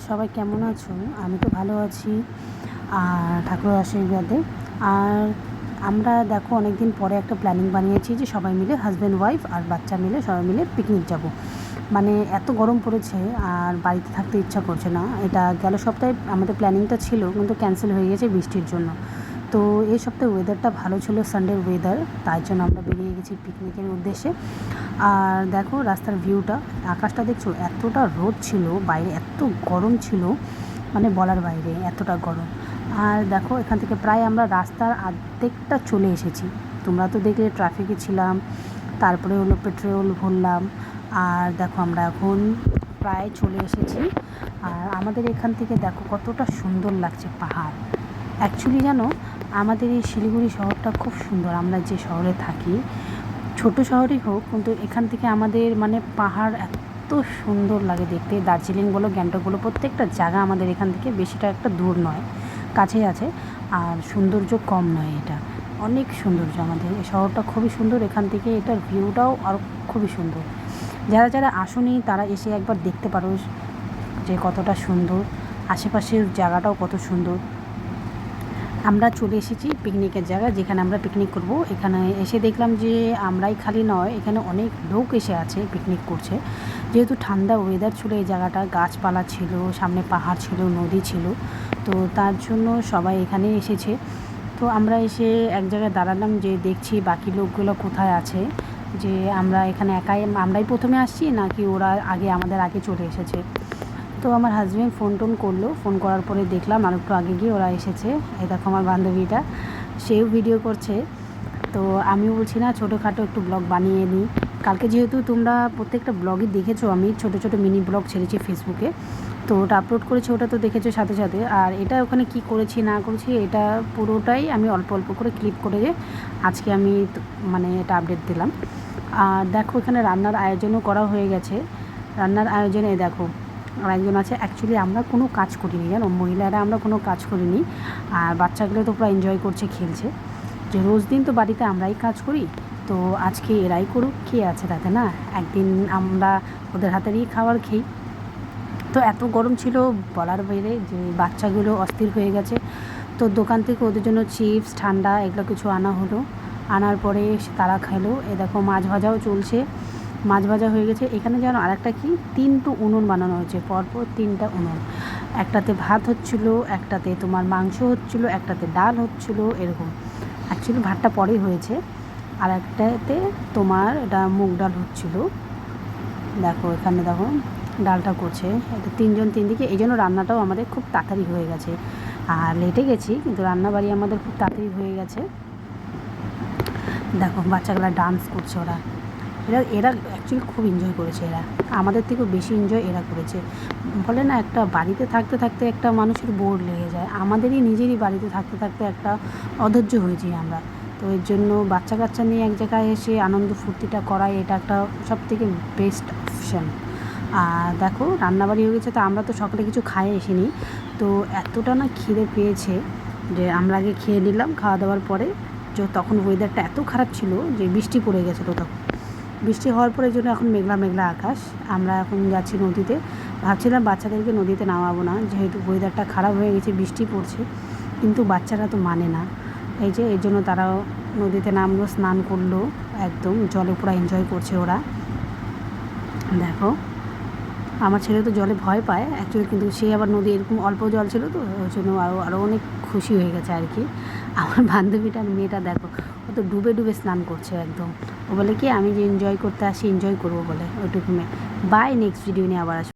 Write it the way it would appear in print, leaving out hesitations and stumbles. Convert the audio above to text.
সবাই কেমন আছো? আমি তো ভালো আছি আর ঠাকুরের আশীর্বাদে। আর আমরা দেখো অনেক দিন পরে একটা প্ল্যানিং বানিয়েছি যে সবাই মিলে হাজব্যান্ড ওয়াইফ আর বাচ্চা মিলে সবাই মিলে পিকনিক যাব। মানে এত গরম পড়েছে আর বাড়িতে থাকতে ইচ্ছা করছে না। এটা গেল সপ্তাহে আমাদের প্ল্যানিংটা ছিল, কিন্তু ক্যান্সেল হয়ে গেছে বৃষ্টির জন্য। তো এই সপ্তাহে ওয়েদারটা ভালো ছিল, সানডের ওয়েদার, তাই জন্য আমরা বেরিয়ে গেছি পিকনিকের উদ্দেশ্যে। আর দেখো রাস্তার ভিউটা, আকাশটা দেখছো, এতটা রোদ ছিল, বাইরে এত গরম ছিল, মানে বলার বাইরে এতটা গরম। আর দেখো এখান থেকে প্রায় আমরা রাস্তার অর্ধেকটা চলে এসেছি। তোমরা তো দেখলে ট্রাফিকে ছিলাম, তারপরে হলো পেট্রোল ভরলাম। আর দেখো আমরা এখন প্রায় চলে এসেছি। আর আমাদের এখান থেকে দেখো কতটা সুন্দর লাগছে পাহাড়। অ্যাকচুয়ালি জানো, আমাদের এই শিলিগুড়ি শহরটা খুব সুন্দর। আমরা যে শহরে থাকি, ছোট শহরই হোক, কিন্তু এখান থেকে আমাদের মানে পাহাড় এত সুন্দর লাগে দেখতে। দার্জিলিং বলো, গ্যাংটক বলো, প্রত্যেকটা জায়গা আমাদের এখান থেকে বেশিটা একটা দূর নয়, কাছেই আছে। আর সৌন্দর্য কম নয়, এটা অনেক সৌন্দর্য। আমাদের এই শহরটা খুবই সুন্দর, এখান থেকে এটার ভিউটাও আরও খুবই সুন্দর। যারা যারা আসোনি তারা এসে একবার দেখতে পারো যে কতটা সুন্দর, আশেপাশের জায়গাটাও কত সুন্দর। আমরা চলে এসেছি পিকনিকের জায়গা, যেখানে আমরা পিকনিক করব। এখানে এসে দেখলাম যে আমরাই খালি নয়, এখানে অনেক লোক এসে আছে, পিকনিক করছে। যেহেতু ঠান্ডা ওয়েদার ছিল, এই জায়গাটা গাছপালা ছিল, সামনে পাহাড় ছিল, নদী ছিল, তো তার জন্য সবাই এখানে এসেছে। তো আমরা এসে এক জায়গায় দাঁড়ালাম, যে দেখছি বাকি লোকগুলো কোথায় আছে, যে আমরা এখানে আমরাই প্রথমে আসছি নাকি ওরা আমাদের আগে চলে এসেছে। তো আমার হাজব্যান্ড ফোন টোন করলো, ফোন করার পরে দেখলাম আর একটু আগে গিয়ে ওরা এসেছে। এই দেখো আমার বান্ধবীটা, সেও ভিডিও করছে। তো আমিও বলছি না ছোটোখাটো একটু ব্লগ বানিয়ে নিই। কালকে যেহেতু তোমরা প্রত্যেকটা ব্লগই দেখেছো, আমি ছোটো ছোটো মিনি ব্লগ ছেড়েছি ফেসবুকে, তো ওটা আপলোড করেছি, ওটা তো দেখেছো সাথে সাথে। আর এটা ওখানে কি করেছি না করেছি এটা পুরোটাই আমি অল্প অল্প করে ক্লিপ করে আজকে আমি মানে এটা আপডেট দিলাম। আর দেখো এখানে রান্নার আয়োজনও করা হয়ে গেছে। রান্নার আয়োজনে দেখো আর একজন আছে। অ্যাকচুয়ালি আমরা কোনো কাজ করিনি, জানো, মহিলারা আমরা কোনো কাজ করিনি। আর বাচ্চাগুলো তো পুরো এনজয় করছে, খেলছে। যে রোজ দিন তো বাড়িতে আমরাই কাজ করি, তো আজকে এরাই করুক, কে আছে তাতে, না? একদিন আমরা ওদের হাতেরই খাবার খেই। তো এত গরম ছিল বলার বাইরে, যে বাচ্চাগুলো অস্থির হয়ে গেছে। তো দোকান থেকে ওদের জন্য চিপস, ঠান্ডা এগুলো কিছু আনা হলো। আনার পরে তারা খেলো। এ দেখো মাছ ভাজাও চলছে, মাছ ভাজা হয়ে গেছে। এখানে যেন আরেকটা কি 3টো উনুন বানানো হয়েছে, পরপর 3টা উনুন। একটাতে ভাত হচ্ছিলো, একটাতে তোমার মাংস হচ্ছিলো, একটাতে ডাল হচ্ছিলো, এরকম। অ্যাকচুয়ালি ভাতটা পরেই হয়েছে, আর একটাতে তোমার এটা মুগ ডাল হচ্ছিলো। দেখো এখানে দেখো ডালটা করছে। এটা 3জন 3 দিকে, এই জন্য রান্নাটাও আমাদের খুব তাড়াতাড়ি হয়ে গেছে। আর লেটে গেছি, কিন্তু রান্নাবাড়ি আমাদের খুব তাড়াতাড়ি হয়ে গেছে। দেখো বাচ্চাগুলা ডান্স করছে, ওরা এরা এরা অ্যাকচুয়ালি খুব এনজয় করেছে। এরা আমাদের থেকেও বেশি এনজয় এরা করেছে। বলে না, একটা বাড়িতে থাকতে থাকতে একটা মানুষের বোর লেগে যায়, আমাদেরই নিজেরই বাড়িতে থাকতে থাকতে একটা অধৈর্য হয়ে যাই আমরা। তো এর জন্য বাচ্চা কাচ্চা নিয়ে এক জায়গায় এসে আনন্দ ফুর্তিটা করাই এটা একটা সবথেকে বেস্ট অপশান। আর দেখো রান্নাবাড়ি হয়ে গেছে। তো আমরা তো সকালে কিছু খাই এসেনি, তো এতটা না খিদে পেয়েছে যে আমরা আগে খেয়ে নিলাম। খাওয়া দাওয়ার পরে যে তখন ওয়েদারটা এত খারাপ ছিল যে বৃষ্টি পড়ে গেছিলো। তখন বৃষ্টি হওয়ার পরে জন্য এখন মেঘলা মেঘলা আকাশ। আমরা এখন যাচ্ছি নদীতে। ভাবছিলাম বাচ্চাদেরকে নদীতে নামাবো না, যেহেতু ওয়েদারটা খারাপ হয়ে গেছে, বৃষ্টি পড়ছে, কিন্তু বাচ্চারা তো মানে না। এই যে এর জন্য তারাও নদীতে নামলো, স্নান করলো, একদম জলে পুরো এনজয় করছে ওরা। দেখো আমার ছেলে তো জলে ভয় পায় অ্যাকচুয়ালি, কিন্তু সে আবার নদী এরকম অল্প জল ছিল, তো ওই জন্য আরও অনেক খুশি হয়ে গেছে আর কি। আমার বান্ধবীটার মেয়েটা দেখো, ও তো ডুবে ডুবে স্নান করছে একদম। ও বলে কি আমি যে এনজয় করতে আসি, এনজয় করবো বলে ওইটুকু মেয়ে। বাই, নেক্সট ভিডিও নিয়ে আবার আসবো।